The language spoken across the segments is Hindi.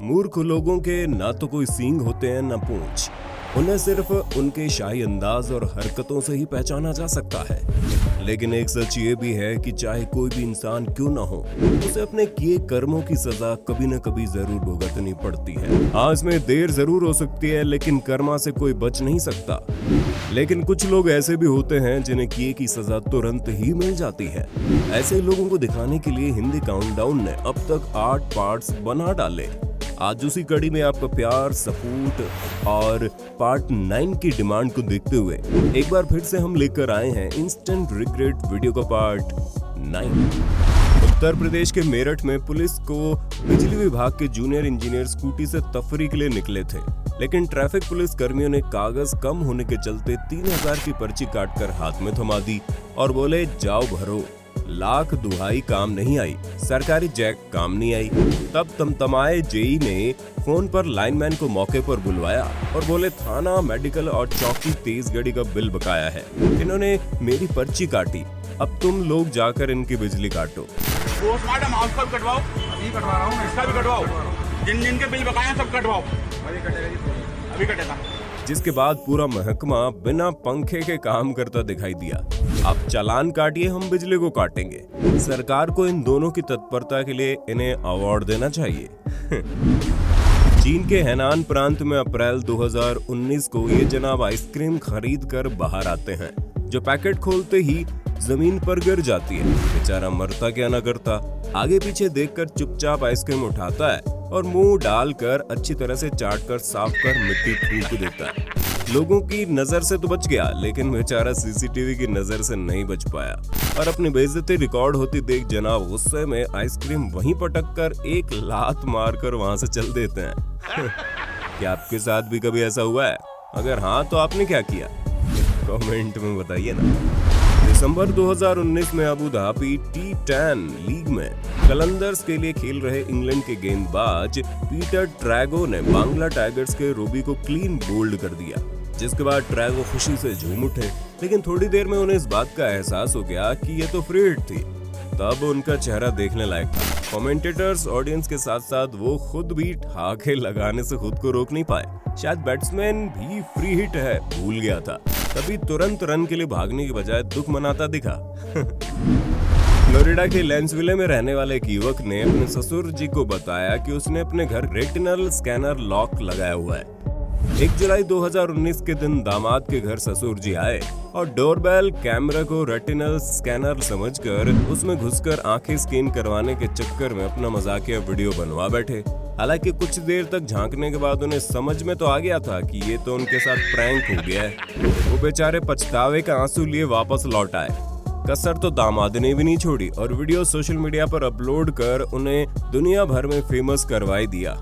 मूर्ख लोगों के ना तो कोई सींग होते हैं ना पूंछ। उन्हें सिर्फ उनके शाही अंदाज और हरकतों से ही पहचाना जा सकता है। लेकिन एक सच ये भी है कि चाहे कोई भी इंसान क्यों ना हो, उसे अपने किए कर्मों की सजा कभी न कभी जरूर भुगतनी पड़ती है। हाँ, इसमें देर जरूर हो सकती है, लेकिन कर्मा से कोई बच नहीं सकता। लेकिन कुछ लोग ऐसे भी होते हैं जिन्हें किए की सजा तुरंत ही मिल जाती है। ऐसे लोगों को दिखाने के लिए हिंदी काउंटडाउन ने अब तक 8 पार्ट्स बना डाले। आज उसी कड़ी में आपका प्यार, सपोर्ट और पार्ट 9 की डिमांड को देखते हुए एक बार फिर से हम लेकर आए हैं इंस्टेंट रिग्रेट वीडियो का पार्ट 9। उत्तर प्रदेश के मेरठ में पुलिस को बिजली विभाग के जूनियर इंजीनियर स्कूटी से तफरी के लिए निकले थे, लेकिन ट्रैफिक पुलिस कर्मियों ने कागज कम होने के चलते 3000 की पर्ची काटकर हाथ में थमा दी और बोले, जाओ भरो। लाख दुहाई काम नहीं आई, सरकारी जैक काम नहीं आई। तब तमतमाए जेई ने फोन पर लाइनमैन को मौके पर बुलवाया और बोले, थाना, मेडिकल और चौकी तेजगढ़ी का बिल बकाया है। इन्होंने मेरी पर्ची काटी, अब तुम लोग जाकर इनकी बिजली काटो। पोस्टमार्टम हाउस पर कटवाओ, अभी कटवा रहा हूँ, इसका भी कटवाओ, जिन जिन के बिल बकाए हैं सब कटवाओ, अभी कटेगा। जिसके बाद पूरा महकमा बिना पंखे के काम करता दिखाई दिया। अब चालान काटिए, हम बिजली को काटेंगे। सरकार को इन दोनों की तत्परता के लिए इन्हें अवार्ड देना चाहिए। चीन के हैनान प्रांत में अप्रैल 2019 को ये जनाब आइसक्रीम खरीद कर बाहर आते हैं, जो पैकेट खोलते ही जमीन पर गिर जाती है। बेचारा मरता क्या न करता, आगे पीछे देखकर चुपचाप आइसक्रीम उठाता है और मुंह डालकर अच्छी तरह से चाटकर साफ कर मिट्टी फूंक देता है। लोगों की नजर से तो बच गया, लेकिन बेचारा सीसीटीवी की नजर से नहीं बच पाया और अपनी बेइज्जती रिकॉर्ड होती देख जनाब गुस्से में आइसक्रीम वहीं पटक कर एक लात मारकर वहां से चल देते हैं। क्या आपके साथ भी कभी ऐसा हुआ है? अगर हाँ, तो आपने क्या किया? कमेंट में बताइए ना। दिसंबर 2019 में अबू धाबी T10 लीग में कलंदर्स के लिए खेल रहे इंग्लैंड के गेंदबाज पीटर ट्रैगो ने बांग्ला टाइगर्स के रोबी को क्लीन बोल्ड कर दिया, जिसके बाद ट्रैगो खुशी से झूम उठे। लेकिन थोड़ी देर में उन्हें इस बात का एहसास हो गया कि ये तो फ्री हिट थी। तब उनका चेहरा देखने लायक था। कमेंटेटर्स ऑडियंस के साथ साथ वो खुद भी ठहाके लगाने से खुद को रोक नहीं पाए। शायद बैट्समैन भी फ्री हिट है भूल गया था, तभी तुरंत रन के लिए भागने की बजाय दुख मनाता दिखा। फ्लोरिडा के लेंसविले में रहने वाले एक युवक ने अपने ससुर जी को बताया कि उसने अपने घर रेटिनल स्कैनर लॉक लगाया हुआ है। 1 जुलाई 2019 के दिन दामाद के घर ससुर जी आए और डोरबेल कैमरा को रेटिनल स्कैनर समझकर उसमें घुसकर आंखें स्कैन करवाने के चक्कर में अपना मजाकिया वीडियो बनवा बैठे। हालांकि कुछ देर तक झांकने के बाद उन्हें समझ में तो आ गया था कि ये तो उनके साथ प्रैंक हो गया है। वो बेचारे पछतावे का आंसू लिए वापस लौट आए। कसर तो दामाद ने भी नहीं छोड़ी और वीडियो सोशल मीडिया पर अपलोड कर उन्हें दुनिया भर में फेमस करवाई दिया।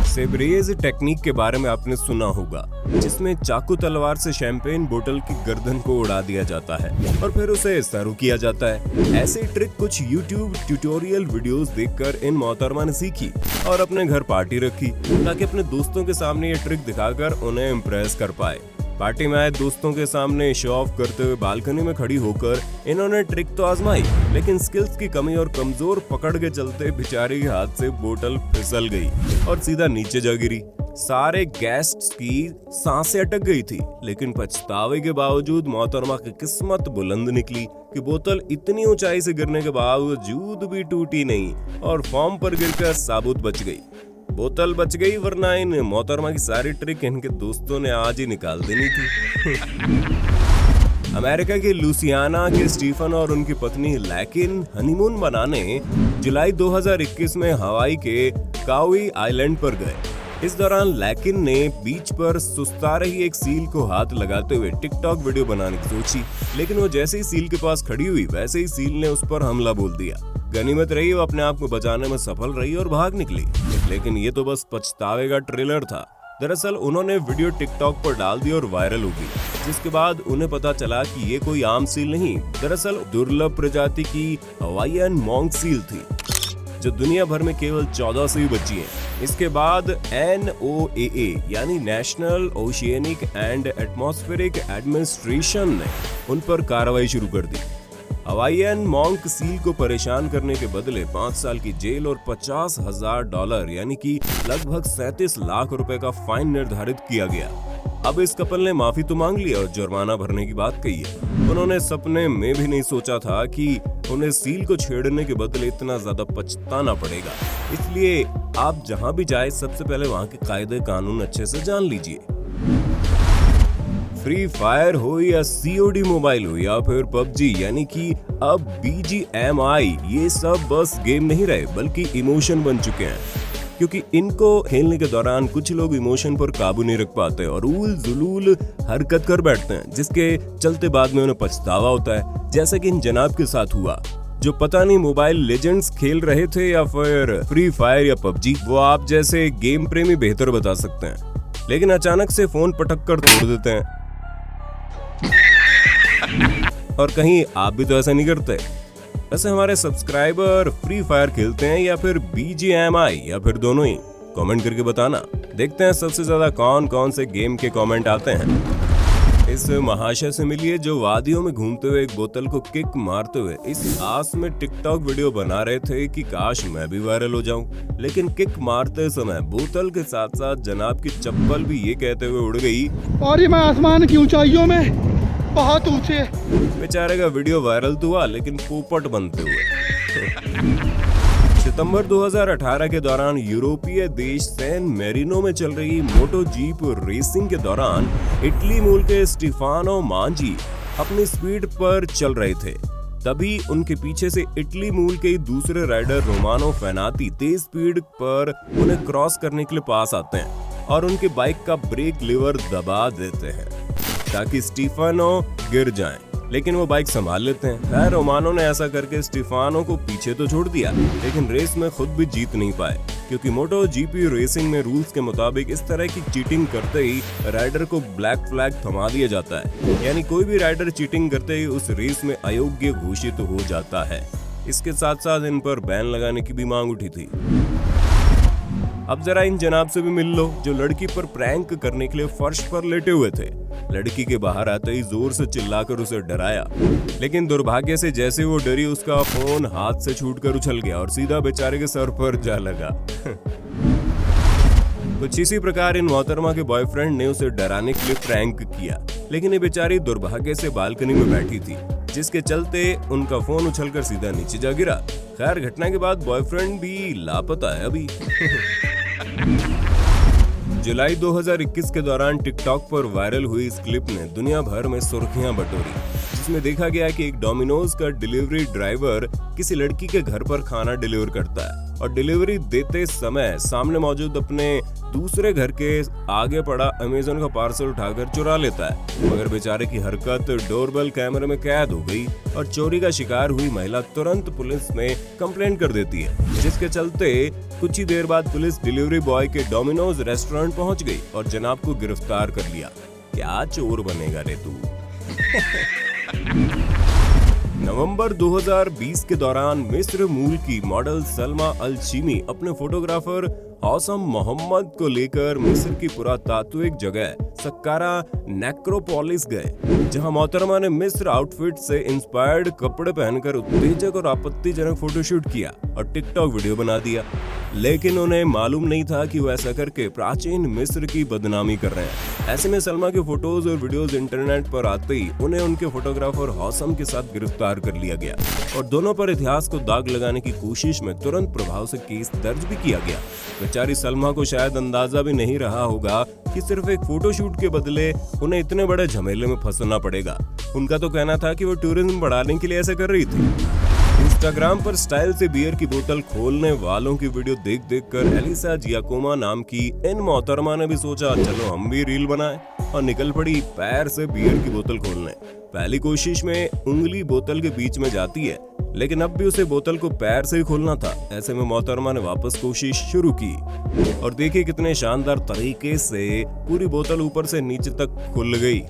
सेब्रेज टेक्निक के बारे में आपने सुना होगा, जिसमें चाकू तलवार से शैंपेन बोतल की गर्दन को उड़ा दिया जाता है और फिर उसे सर्व किया जाता है। ऐसे ट्रिक कुछ YouTube ट्यूटोरियल वीडियोस देखकर इन मोहतरमा ने सीखी और अपने घर पार्टी रखी, ताकि अपने दोस्तों के सामने ये ट्रिक दिखाकर उन्हें इम्प्रेस कर पाए। पार्टी में आए दोस्तों के सामने शो ऑफ करते हुए बालकनी में खड़ी होकर इन्होंने ट्रिक तो आजमाई, लेकिन स्किल्स की कमी और कमजोर पकड़ के चलते बेचारी के हाथ से बोतल फिसल गई और सीधा नीचे जा गिरी। सारे गेस्ट्स की सांसें अटक गई थी, लेकिन पछतावे के बावजूद मोहतरमा की किस्मत बुलंद निकली कि बोतल इतनी ऊंचाई से गिरने के बावजूद भी टूटी नहीं और फॉर्म पर गिरकर साबुत बच गई। बोतल बच गई, वरना इन मोहतरमा की सारी ट्रिक इनके दोस्तों ने आज ही निकाल देनी थी। अमेरिका के लुसियाना के स्टीफन और उनकी पत्नी लैकिन हनीमून मनाने जुलाई 2021 में हवाई के काउई आइलैंड पर गए। इस दौरान लैकिन ने बीच पर सुस्ता रही एक सील को हाथ लगाते हुए टिकटॉक वीडियो बनाने की सोची, लेकिन वो जैसे ही सील के पास खड़ी हुई वैसे ही सील ने उस पर हमला बोल दिया। गनीमत रही वो अपने आप को बचाने में सफल रही और भाग निकली, लेकिन ये तो बस पछतावे का ट्रेलर था। दरअसल उन्होंने वीडियो टिकटॉक पर डाल दी और वायरल हो गई, जिसके बाद उन्हें पता चला कि ये कोई आम सील नहीं, दरअसल दुर्लभ प्रजाति की हवाईयन मॉन्क सील थी, जो दुनिया भर में केवल 14 से ही बची हैं। इसके बाद NOAA यानी national oceanic and atmospheric administration ने उन पर कार्रवाई शुरू कर दी। हवाईयन मॉन्क सील को परेशान करने के बदले 5 साल की जेल और $50,000 यानी कि लगभग 37 लाख रुपए का फाइन निर्धारित किया गया। अब इस कपल ने माफी तो मांग ली और जुर्माना भरने की बात कही है। उन्होंने सपने में भी नहीं सोचा था कि उन्हें सील को छेड़ने के बदले इतना ज्यादा पछताना पड़ेगा। इसलिए आप जहां भी जाए सबसे पहले वहां के कायदे कानून अच्छे से जान लीजिए। फ्री फायर हो या COD मोबाइल हो या फिर PUBG यानी कि अब BGMI, ये सब बस गेम नहीं रहे बल्कि इमोशन बन चुके हैं। क्योंकि इनको खेलने के दौरान कुछ लोग इमोशन पर काबू नहीं रख पाते और उल जुलूल हरकत कर बैठते हैं, जिसके चलते बाद में उन्हें पछतावा होता है, जैसे कि इन जनाब के साथ हुआ जो पता नहीं मोबाइल लेजेंड्स खेल रहे थे या फिर फ्री फायर या PUBG। वो आप जैसे गेम प्रेमी बेहतर बता सकते हैं, लेकिन अचानक से फोन पटक कर तोड़ देते हैं। और कहीं आप भी तो ऐसा नहीं करते? वैसे हमारे सब्सक्राइबर फ्री फायर खेलते हैं या फिर BGMI या फिर दोनों ही? कमेंट करके बताना। देखते हैं सबसे ज्यादा कौन कौन से गेम के कमेंट आते हैं। इस महाशय से मिलिए जो वादियों में घूमते हुए एक बोतल को किक मारते हुए इस आस में टिकटॉक वीडियो बना रहे थे कि काश मैं भी वायरल हो जाऊं, लेकिन किक मारते समय बोतल के साथ साथ जनाब की चप्पल भी ये कहते हुए उड़ गई, और ये मैं आसमान की ऊंचाइयों में बहुत ऊंचे। बेचारे का वीडियो वायरल तो हुआ लेकिन पोपट बनते हुए। सितंबर 2018 के दौरान यूरोपीय देश सैन मेरिनो में चल रही मोटो जीप रेसिंग के दौरान इटली मूल के स्टीफानो मांजी अपनी स्पीड पर चल रहे थे। तभी उनके पीछे से इटली मूल के दूसरे राइडर रोमानो फेनाती तेज स्पीड पर उन्हें क्रॉस करने के लिए पास आते हैं और उनकी बाइक का ब्रेक लीवर दबा देते हैं ताकि स्टीफानो गिर जाएं, लेकिन वो बाइक संभाल लेते हैं। खैर रोमानो ने ऐसा करके स्टीफानो को पीछे तो छोड़ दिया, लेकिन रेस में खुद भी जीत नहीं पाए, क्योंकि मोटो जीपी रेसिंग में रूल्स के मुताबिक इस तरह की चीटिंग करते ही राइडर को ब्लैक फ्लैग थमा दिया जाता है, यानी कोई भी राइडर चीटिंग करते ही उस रेस में अयोग्य घोषित हो जाता है। इसके साथ साथ इन पर बैन लगाने की भी मांग उठी थी। अब जरा इन जनाब से भी मिल लो जो लड़की पर प्रैंक करने के लिए फर्श पर लेटे हुए थे। लड़की के बाहर आते ही जोर से चिल्लाकर उसे डराया, लेकिन दुर्भाग्य से जैसे वो डरी उसका फोन हाथ से छूटकर उछल गया और सीधा बेचारे के सर पर जा लगा। कुछ इसी प्रकार इन मोहतरमा के बॉयफ्रेंड ने उसे डराने के लिए प्रैंक किया, लेकिन ये बेचारी दुर्भाग्य से बालकनी में बैठी थी, जिसके चलते उनका फोन उछलकर सीधा नीचे जा गिरा। खैर घटना के बाद बॉयफ्रेंड भी लापता है अभी। जुलाई 2021 के दौरान टिकटॉक पर वायरल हुई इस क्लिप ने दुनिया भर में सुर्खियां बटोरी, जिसमें देखा गया कि एक डोमिनोज का डिलीवरी ड्राइवर किसी लड़की के घर पर खाना डिलीवर करता है और डिलीवरी देते समय सामने मौजूद अपने दूसरे घर के आगे पड़ा अमेज़न का पार्सल उठाकर चुरा लेता है। मगर बेचारे की हरकत डोरबेल कैमरे में कैद हो गई और चोरी का शिकार हुई महिला तुरंत पुलिस में कंप्लेंट कर देती है, जिसके चलते कुछ ही देर बाद पुलिस डिलीवरी बॉय के डोमिनोज रेस्टोरेंट पहुंच गई और जनाब को गिरफ्तार कर लिया। क्या चोर बनेगा रे तू। नवंबर 2020 के दौरान मिस्र मूल की मॉडल सलमा अल शीमी अपने फोटोग्राफर हौसम मोहम्मद को लेकर मिस्र की पुरातात्विक जगह सक्कारा नेक्रोपोलिस गए, जहां मोहतरमा ने मिस्र आउटफिट से इंस्पायर्ड कपड़े पहनकर उत्तेजक और आपत्तिजनक फोटोशूट किया और टिकटॉक वीडियो बना दिया। लेकिन उन्हें मालूम नहीं था कि वो ऐसा करके प्राचीन मिस्र की बदनामी कर रहे हैं। ऐसे में सलमा के फोटोज और वीडियोज इंटरनेट पर आते ही उन्हें उनके फोटोग्राफर हौसम के साथ गिरफ्तार कर लिया गया और दोनों पर इतिहास को दाग लगाने की कोशिश में तुरंत प्रभाव से केस दर्ज भी किया गया। बेचारी सलमा को शायद अंदाजा भी नहीं रहा होगा कि सिर्फ एक फोटोशूट के बदले उन्हें इतने बड़े झमेले में फंसना पड़ेगा। उनका तो कहना था कि वो टूरिज्म बढ़ाने के लिए ऐसा कर रही थी। इंस्टाग्राम पर स्टाइल से बियर की बोतल खोलने वालों की वीडियो देख कर एलिसा जियाकोमा नाम की इन मोहतरमा ने भी सोचा चलो हम भी रील बनाएं और निकल पड़ी पैर से बियर की बोतल खोलने। पहली कोशिश में उंगली बोतल के बीच में जाती है, लेकिन अब भी उसे बोतल को पैर से ही खोलना था। ऐसे में मोहतरमा ने वापस कोशिश शुरू की और देखिए कितने शानदार तरीके से पूरी बोतल ऊपर से नीचे तक खुल गई।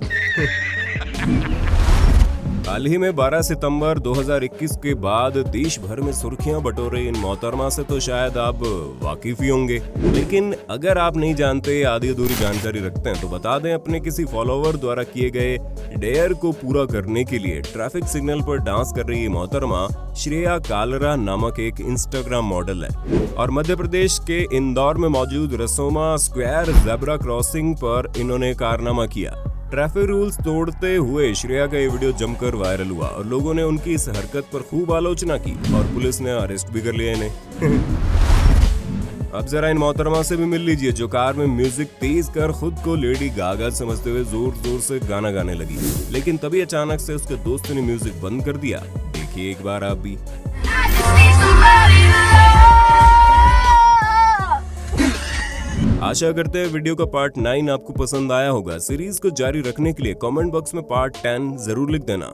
हाल ही में 12 सितंबर 2021 के बाद देश भर में सुर्खियां बटोरे इन मोहतरमा से तो शायद आप वाकिफ ही होंगे, लेकिन अगर आप नहीं जानते, आधी अधूरी जानकारी रखते हैं, तो बता दें अपने किसी फॉलोवर द्वारा किए गए डेयर को पूरा करने के लिए ट्रैफिक सिग्नल पर डांस कर रही मोहतरमा श्रेया कालरा नामक एक इंस्टाग्राम मॉडल है और मध्य प्रदेश के इंदौर में मौजूद रसोमा स्क्वायर जेब्रा क्रॉसिंग पर इन्होंने कारनामा किया। ट्रैफिक रूल्स तोड़ते हुए श्रेया का ये वीडियो जमकर वायरल हुआ और लोगों ने उनकी इस हरकत पर खूब आलोचना की और पुलिस ने अरेस्ट भी कर लिया इन्हें। अब जरा इन मोहतरमा से भी मिल लीजिए जो कार में म्यूजिक तेज कर खुद को लेडी गागा समझते हुए जोर जोर से गाना गाने लगी, लेकिन तभी अचानक से उसके दोस्त ने म्यूजिक बंद कर दिया। देखिए एक बार आप भी। आशा करते हैं वीडियो का पार्ट 9 आपको पसंद आया होगा। सीरीज को जारी रखने के लिए कमेंट बॉक्स में पार्ट 10 जरूर लिख देना।